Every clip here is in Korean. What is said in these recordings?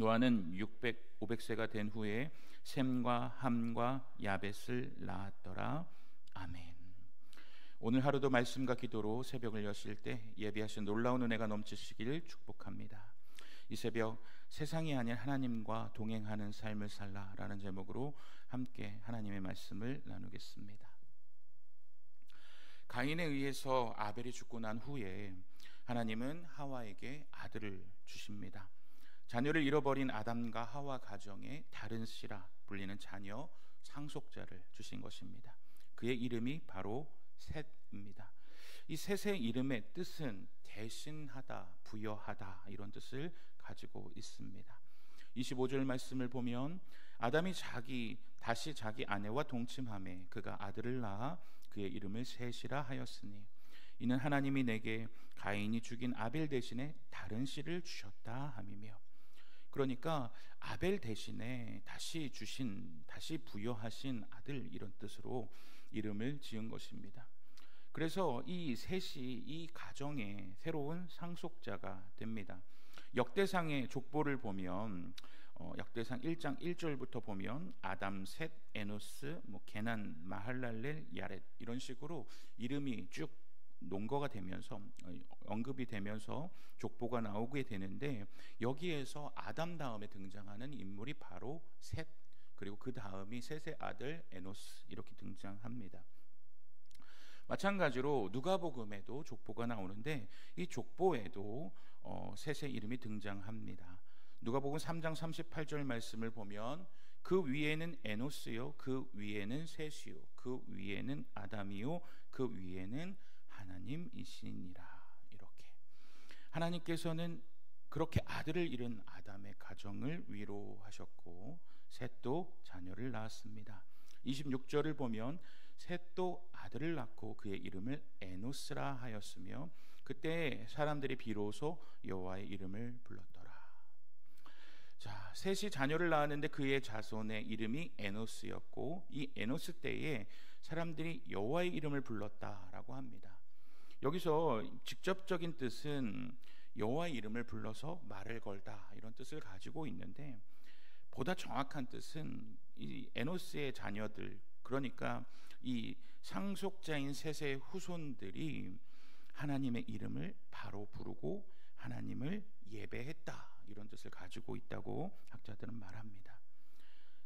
노아는 500세가 된 후에 셈과 함과 야벳을 낳았더라. 아멘. 오늘 하루도 말씀과 기도로 새벽을 여실 때 예비하신 놀라운 은혜가 넘치시기를 축복합니다. 이 새벽 세상이 아닌 하나님과 동행하는 삶을 살라라는 제목으로 함께 하나님의 말씀을 나누겠습니다. 가인에 의해서 아벨이 죽고 난 후에 하나님은 하와에게 아들을 주십니다. 자녀를 잃어버린 아담과 하와 가정에 다른 씨라 불리는 자녀 상속자를 주신 것입니다. 그의 이름이 바로 셋입니다. 이 셋의 이름의 뜻은 대신하다, 부여하다 이런 뜻을 가지고 있습니다. 25절 말씀을 보면 아담이 다시 자기 아내와 동침하매 그가 아들을 낳아 그의 이름을 셋이라 하였으니 이는 하나님이 내게 가인이 죽인 아벨 대신에 다른 씨를 주셨다 함이며, 그러니까 아벨 대신에 다시 부여하신 아들 이런 뜻으로 이름을 지은 것입니다. 그래서 이 셋이 이 가정의 새로운 상속자가 됩니다. 역대상의 족보를 보면 역대상 1장 1절부터 보면 아담, 셋, 에노스, 게난, 마할랄렐, 야렛 이런 식으로 이름이 쭉 논거가 되면서 언급이 되면서 족보가 나오게 되는데, 여기에서 아담 다음에 등장하는 인물이 바로 셋, 그리고 그 다음이 셋의 아들 에노스 이렇게 등장합니다. 마찬가지로 누가복음에도 족보가 나오는데 이 족보에도 셋의 이름이 등장합니다. 누가복음 3장 38절 말씀을 보면 그 위에는 에노스요, 그 위에는 셋이요, 그 위에는 아담이요, 그 위에는 하나님이시니라. 이렇게 하나님께서는 그렇게 아들을 잃은 아담의 가정을 위로하셨고 셋도 자녀를 낳았습니다. 26절을 보면 셋도 아들을 낳고 그의 이름을 에노스라 하였으며 그때 사람들이 비로소 여호와의 이름을 불렀더라. 자, 셋이 자녀를 낳았는데 그의 자손의 이름이 에노스였고 이 에노스 때에 사람들이 여호와의 이름을 불렀다라고 합니다. 여기서 직접적인 뜻은 여호와의 이름을 불러서 말을 걸다 이런 뜻을 가지고 있는데, 보다 정확한 뜻은 이 에노스의 자녀들, 그러니까 이 상속자인 셋의 후손들이 하나님의 이름을 바로 부르고 하나님을 예배했다 이런 뜻을 가지고 있다고 학자들은 말합니다.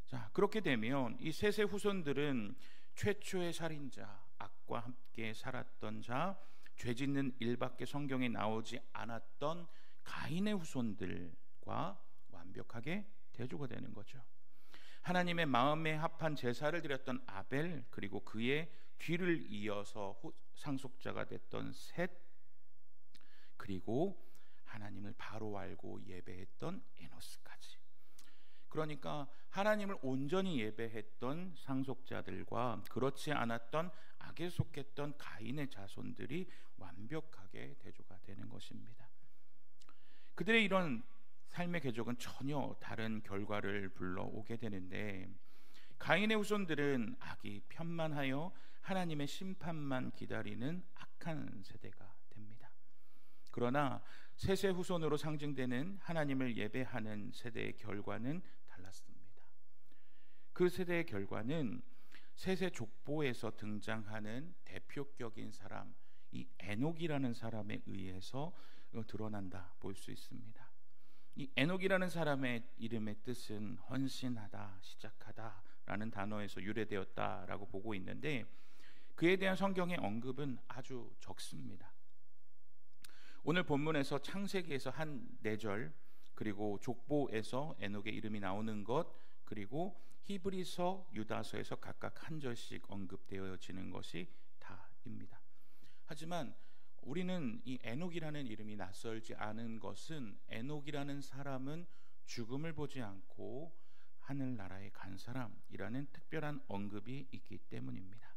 자, 그렇게 되면 이 셋의 후손들은 최초의 살인자, 악과 함께 살았던 자, 죄짓는 일밖에 성경에 나오지 않았던 가인의 후손들과 완벽하게 대조가 되는 거죠. 하나님의 마음에 합한 제사를 드렸던 아벨, 그리고 그의 뒤를 이어서 상속자가 됐던 셋, 그리고 하나님을 바로 알고 예배했던 에노스까지. 그러니까 하나님을 온전히 예배했던 상속자들과 그렇지 않았던 악에 속했던 가인의 자손들이 완벽하게 대조가 되는 것입니다. 그들의 이런 삶의 궤적은 전혀 다른 결과를 불러오게 되는데, 가인의 후손들은 악이 편만하여 하나님의 심판만 기다리는 악한 세대가 됩니다. 그러나 셋의 후손으로 상징되는 하나님을 예배하는 세대의 결과는 달랐습니다. 그 세대의 결과는 셋의 족보에서 등장하는 대표격인 사람, 이 에녹이라는 사람에 의해서 드러난다 볼 수 있습니다. 이 에녹이라는 사람의 이름의 뜻은 헌신하다, 시작하다 라는 단어에서 유래되었다라고 보고 있는데, 그에 대한 성경의 언급은 아주 적습니다. 오늘 본문에서 창세기에서 한 4절, 그리고 족보에서 에녹의 이름이 나오는 것, 그리고 히브리서, 유다서에서 각각 한 절씩 언급되어지는 것이 다입니다. 하지만 우리는 이 에녹이라는 이름이 낯설지 않은 것은 에녹이라는 사람은 죽음을 보지 않고 하늘나라에 간 사람이라는 특별한 언급이 있기 때문입니다.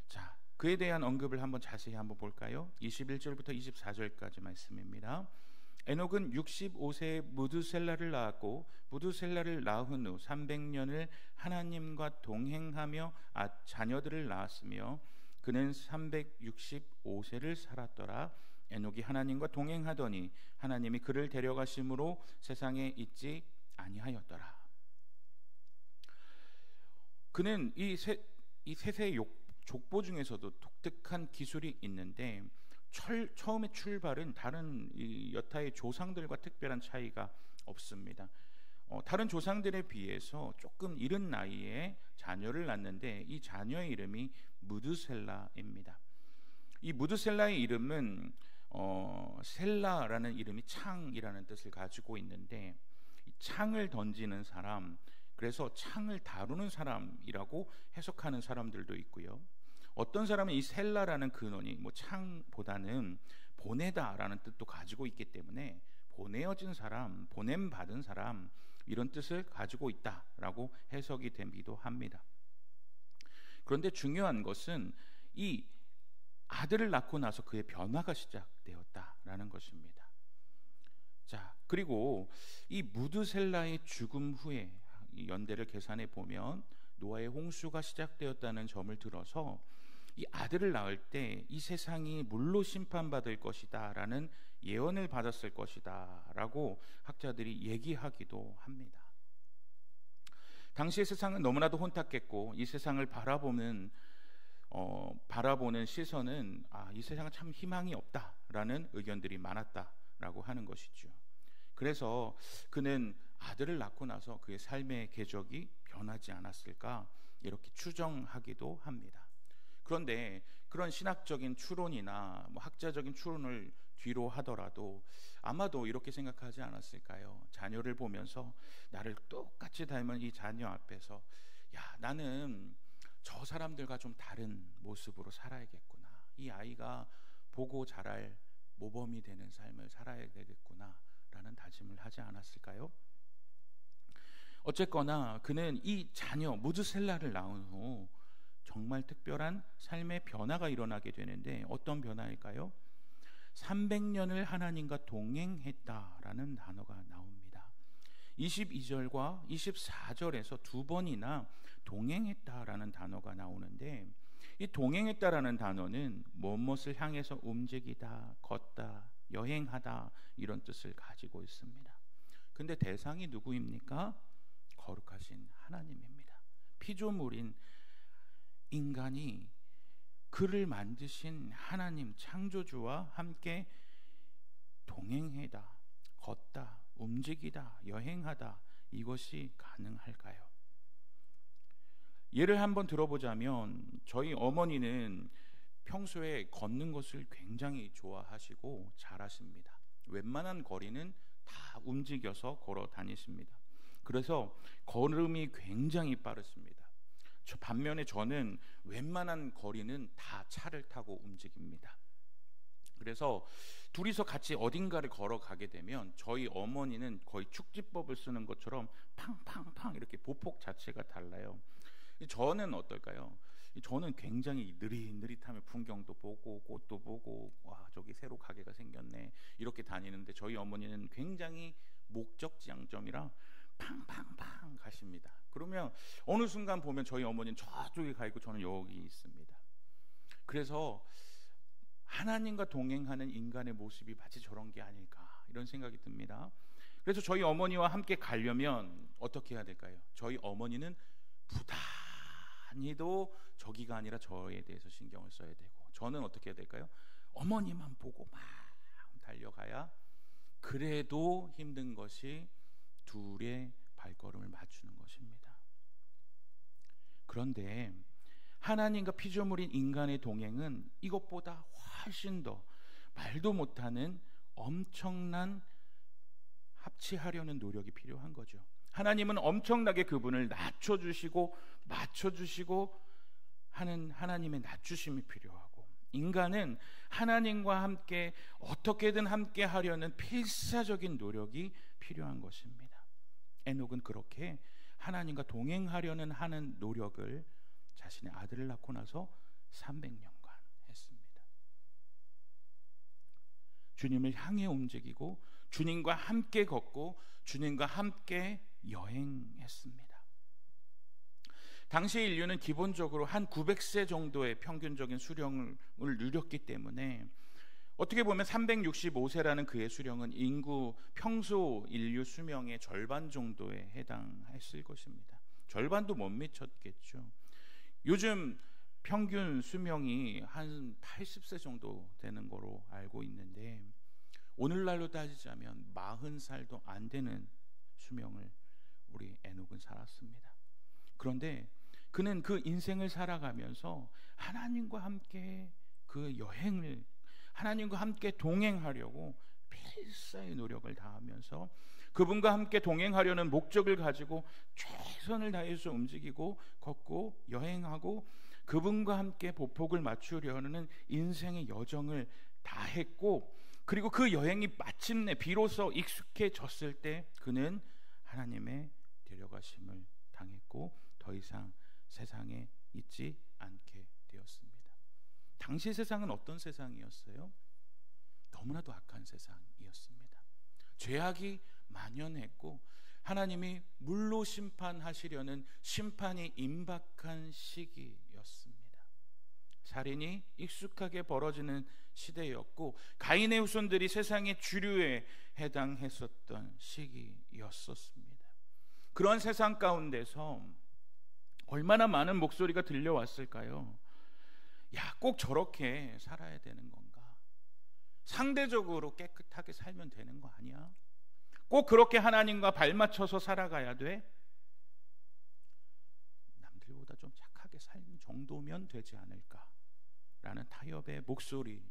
자, 그에 대한 언급을 자세히 한번 볼까요? 21절부터 24절까지 말씀입니다. 에녹은 65세에 무두셀라를 낳았고 무두셀라를 낳은 후 300년을 하나님과 동행하며 자녀들을 낳았으며 그는 365세를 살았더라. 에녹이 하나님과 동행하더니 하나님이 그를 데려가심으로 세상에 있지 아니하였더라. 그는 이 셋의 족보 중에서도 독특한 기술이 있는데 처음에 출발은 다른 이 여타의 조상들과 특별한 차이가 없습니다. 다른 조상들에 비해서 조금 이른 나이에 자녀를 낳는데 이 자녀의 이름이 무드셀라입니다. 이 무드셀라의 이름은 셀라라는 이름이 창이라는 뜻을 가지고 있는데 이 창을 던지는 사람, 그래서 창을 다루는 사람이라고 해석하는 사람들도 있고요. 어떤 사람은 이 셀라라는 근원이 창보다는 보내다라는 뜻도 가지고 있기 때문에 보내어진 사람, 보냄받은 사람 이런 뜻을 가지고 있다라고 해석이 되기도 합니다. 그런데 중요한 것은 이 아들을 낳고 나서 그의 변화가 시작되었다라는 것입니다. 자, 그리고 이 무드셀라의 죽음 후에 연대를 계산해 보면 노아의 홍수가 시작되었다는 점을 들어서 이 아들을 낳을 때 이 세상이 물로 심판받을 것이다라는 예언을 받았을 것이다라고 학자들이 얘기하기도 합니다. 당시의 세상은 너무나도 혼탁했고 이 세상을 바라보는 시선은 이 세상은 참 희망이 없다라는 의견들이 많았다라고 하는 것이죠. 그래서 그는 아들을 낳고 나서 그의 삶의 궤적이 변하지 않았을까 이렇게 추정하기도 합니다. 그런데 그런 신학적인 추론이나 학자적인 추론을 뒤로 하더라도 아마도 이렇게 생각하지 않았을까요? 자녀를 보면서 나를 똑같이 닮은 이 자녀 앞에서 나는 저 사람들과 좀 다른 모습으로 살아야겠구나. 이 아이가 보고 자랄 모범이 되는 삶을 살아야 되겠구나 라는 다짐을 하지 않았을까요? 어쨌거나 그는 이 자녀 무드셀라를 낳은 후 정말 특별한 삶의 변화가 일어나게 되는데 어떤 변화일까요? 300년을 하나님과 동행했다라는 단어가 나옵니다. 22절과 24절에서 두 번이나 동행했다라는 단어가 나오는데 이 동행했다라는 단어는 무엇을 향해서 움직이다, 걷다, 여행하다 이런 뜻을 가지고 있습니다. 근데 대상이 누구입니까? 거룩하신 하나님입니다. 피조물인 인간이 그를 만드신 하나님 창조주와 함께 동행하다, 걷다, 움직이다, 여행하다 이것이 가능할까요? 예를 한번 들어보자면 저희 어머니는 평소에 걷는 것을 굉장히 좋아하시고 잘하십니다. 웬만한 거리는 다 움직여서 걸어 다니십니다. 그래서 걸음이 굉장히 빠르십니다. 반면에 저는 웬만한 거리는 다 차를 타고 움직입니다. 그래서 둘이서 같이 어딘가를 걸어가게 되면 저희 어머니는 거의 축지법을 쓰는 것처럼 팡팡팡 이렇게 보폭 자체가 달라요. 저는 어떨까요? 저는 굉장히 느릿느릿하며 풍경도 보고 꽃도 보고 저기 새로 가게가 생겼네 이렇게 다니는데 저희 어머니는 굉장히 목적지향점이라 팡팡팡 가십니다. 그러면 어느 순간 보면 저희 어머니는 저쪽에 가 있고 저는 여기 있습니다. 그래서 하나님과 동행하는 인간의 모습이 마치 저런 게 아닐까 이런 생각이 듭니다. 그래서 저희 어머니와 함께 가려면 어떻게 해야 될까요? 저희 어머니는 부단히도 저기가 아니라 저에 대해서 신경을 써야 되고 저는 어떻게 해야 될까요? 어머니만 보고 막 달려가야 그래도 힘든 것이 둘의 발걸음을 맞추는 것입니다. 그런데 하나님과 피조물인 인간의 동행은 이것보다 훨씬 더 말도 못하는 엄청난 합치하려는 노력이 필요한 거죠. 하나님은 엄청나게 그분을 낮춰주시고 맞춰주시고 하는 하나님의 낮추심이 필요하고 인간은 하나님과 함께 어떻게든 함께 하려는 필사적인 노력이 필요한 것입니다. 에녹은 그렇게 하나님과 동행하려는 하는 노력을 자신의 아들을 낳고 나서 300년간 했습니다. 주님을 향해 움직이고 주님과 함께 걷고 주님과 함께 여행했습니다. 당시 인류는 기본적으로 한 900세 정도의 평균적인 수령을 누렸기 때문에 어떻게 보면 365세라는 그의 수령은 인구 평소 인류 수명의 절반 정도에 해당했을 것입니다. 절반도 못 미쳤겠죠. 요즘 평균 수명이 한 80세 정도 되는 거로 알고 있는데, 오늘날로 따지자면 40살도 안 되는 수명을 우리 에녹은 살았습니다. 그런데 그는 그 인생을 살아가면서 하나님과 함께 그 여행을, 하나님과 함께 동행하려고 필사의 노력을 다하면서 그분과 함께 동행하려는 목적을 가지고 최선을 다해서 움직이고 걷고 여행하고 그분과 함께 보폭을 맞추려는 인생의 여정을 다했고, 그리고 그 여행이 마침내 비로소 익숙해졌을 때 그는 하나님의 데려가심을 당했고 더 이상 세상에 있지 않게 되었습니다. 당시 세상은 어떤 세상이었어요? 너무나도 악한 세상이었습니다. 죄악이 만연했고 하나님이 물로 심판하시려는 심판이 임박한 시기였습니다. 살인이 익숙하게 벌어지는 시대였고 가인의 후손들이 세상의 주류에 해당했었던 시기였었습니다. 그런 세상 가운데서 얼마나 많은 목소리가 들려왔을까요? 야, 꼭 저렇게 살아야 되는 건가? 상대적으로 깨끗하게 살면 되는 거 아니야? 꼭 그렇게 하나님과 발맞춰서 살아가야 돼? 남들보다 좀 착하게 사는 정도면 되지 않을까? 라는 타협의 목소리.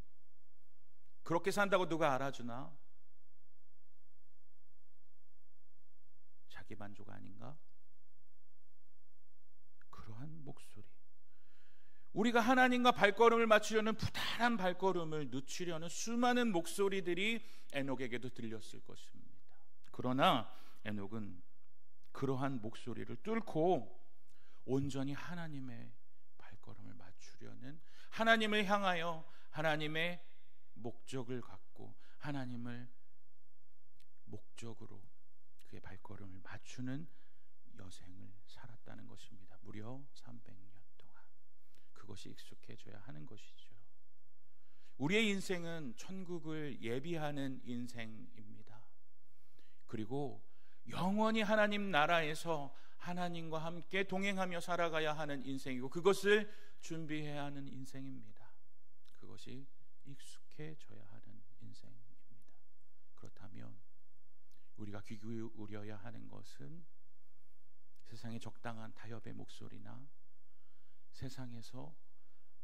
그렇게 산다고 누가 알아주나? 자기 만족 아닌가? 그러한 목소리. 우리가 하나님과 발걸음을 맞추려는 부단한 발걸음을 늦추려는 수많은 목소리들이 에녹에게도 들렸을 것입니다. 그러나 에녹은 그러한 목소리를 뚫고 온전히 하나님의 발걸음을 맞추려는, 하나님을 향하여 하나님의 목적을 갖고 하나님을 목적으로 그의 발걸음을 맞추는 여생을 살았다는 것입니다. 무려 300년 동안. 그것이 익숙해져야 하는 것이죠. 우리의 인생은 천국을 예비하는 인생입니다. 그리고 영원히 하나님 나라에서 하나님과 함께 동행하며 살아가야 하는 인생이고 그것을 준비해야 하는 인생입니다. 그것이 익숙해져야 하는 인생입니다. 그렇다면 우리가 귀 기울여야 하는 것은 세상의 적당한 타협의 목소리나 세상에서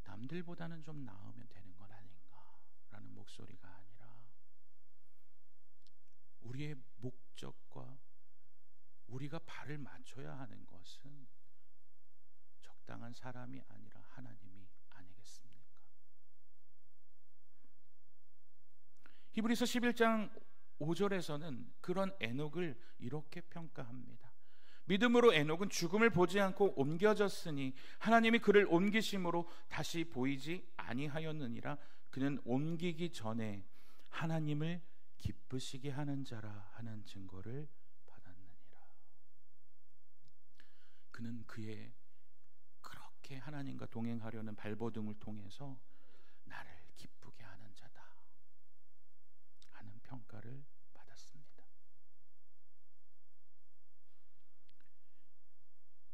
남들보다는 좀 나으면 되는 건 아닌가라는 목소리가 아니라 우리의 목적과 우리가 발을 맞춰야 하는 것은 적당한 사람이 아니라 하나님이 아니겠습니까? 히브리서 11장 5절에서는 그런 에녹을 이렇게 평가합니다. 믿음으로 에녹은 죽음을 보지 않고 옮겨졌으니 하나님이 그를 옮기심으로 다시 보이지 아니하였느니라. 그는 옮기기 전에 하나님을 기쁘시게 하는 자라 하는 증거를 받았느니라. 그는 그의 그렇게 하나님과 동행하려는 발버둥을 통해서 나를 기쁘게 하는 자다 하는 평가를 받았습니다.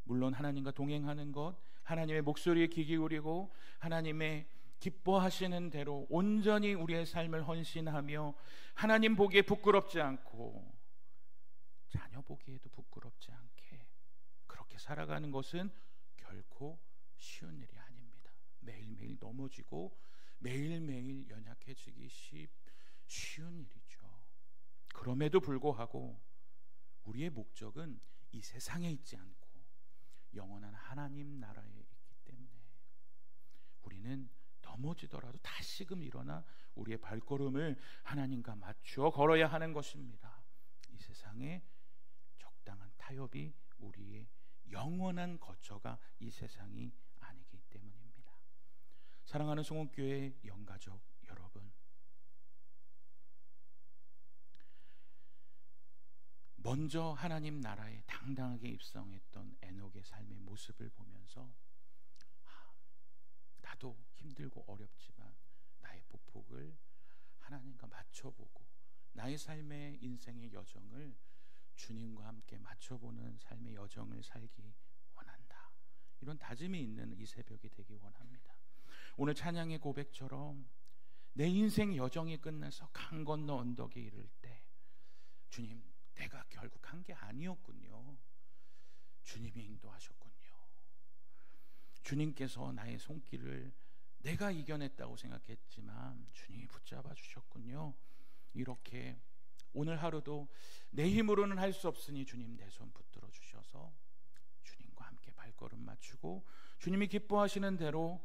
물론 하나님과 동행하는 것, 하나님의 목소리에 귀 기울이고 하나님의 기뻐하시는 대로 온전히 우리의 삶을 헌신하며 하나님 보기에 부끄럽지 않고 자녀 보기에도 부끄럽지 않게 그렇게 살아가는 것은 결코 쉬운 일이 아닙니다. 매일매일 넘어지고 매일매일 연약해지기 쉬운 일이죠. 그럼에도 불구하고 우리의 목적은 이 세상에 있지 않고 영원한 하나님 나라에 있기 때문에 우리는 넘어지더라도 다시금 일어나 우리의 발걸음을 하나님과 맞추어 걸어야 하는 것입니다. 이 세상에 적당한 타협이 우리의 영원한 거처가 이 세상이 아니기 때문입니다. 사랑하는 송원교회 영가족 여러분, 먼저 하나님 나라에 당당하게 입성했던 에녹의 삶의 모습을 보면서 나도 힘들고 어렵지만 나의 보폭을 하나님과 맞춰보고 나의 삶의 인생의 여정을 주님과 함께 맞춰보는 삶의 여정을 살기 원한다. 이런 다짐이 있는 이 새벽이 되기 원합니다. 오늘 찬양의 고백처럼 내 인생 여정이 끝나서 강 건너 언덕에 이를 때 주님, 내가 결국 한 게 아니었군요. 주님이 인도하셨군요. 주님께서 나의 손길을 내가 이겨냈다고 생각했지만 주님이 붙잡아 주셨군요. 이렇게 오늘 하루도 내 힘으로는 할 수 없으니 주님 내 손 붙들어 주셔서 주님과 함께 발걸음 맞추고 주님이 기뻐하시는 대로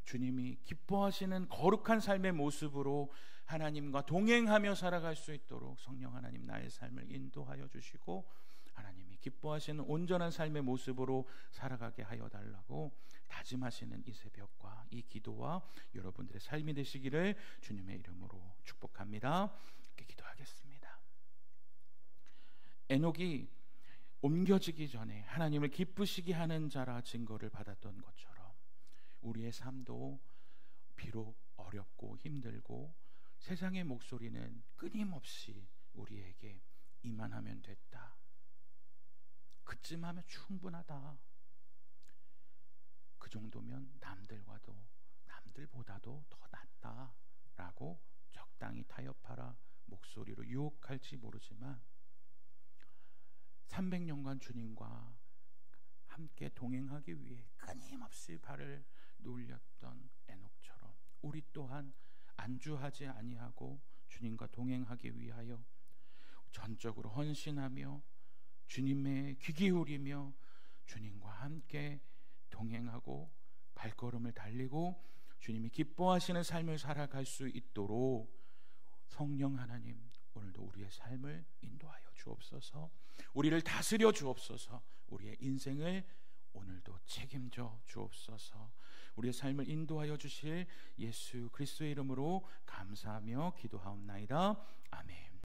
주님이 기뻐하시는 거룩한 삶의 모습으로 하나님과 동행하며 살아갈 수 있도록 성령 하나님 나의 삶을 인도하여 주시고 하나님이 기뻐하시는 온전한 삶의 모습으로 살아가게 하여 달라고 다짐하시는 이 새벽과 이 기도와 여러분들의 삶이 되시기를 주님의 이름으로 축복합니다. 이렇게 기도하겠습니다. 에녹이 옮겨지기 전에 하나님을 기쁘시게 하는 자라 증거를 받았던 것처럼 우리의 삶도 비록 어렵고 힘들고 세상의 목소리는 끊임없이 우리에게 이만하면 됐다, 그쯤 하면 충분하다, 그 정도면 남들보다도 더 낫다 라고 적당히 타협하라 목소리로 유혹할지 모르지만 300년간 주님과 함께 동행하기 위해 끊임없이 발을 놀렸던 에녹처럼 우리 또한 안주하지 아니하고 주님과 동행하기 위하여 전적으로 헌신하며 주님의 귀 기울이며 주님과 함께 동행하고 발걸음을 달리고 주님이 기뻐하시는 삶을 살아갈 수 있도록 성령 하나님 오늘도 우리의 삶을 인도하여 주옵소서. 우리를 다스려 주옵소서. 우리의 인생을 오늘도 책임져 주옵소서. 우리의 삶을 인도하여 주실 예수 그리스도의 이름으로 감사하며 기도하옵나이다. 아멘.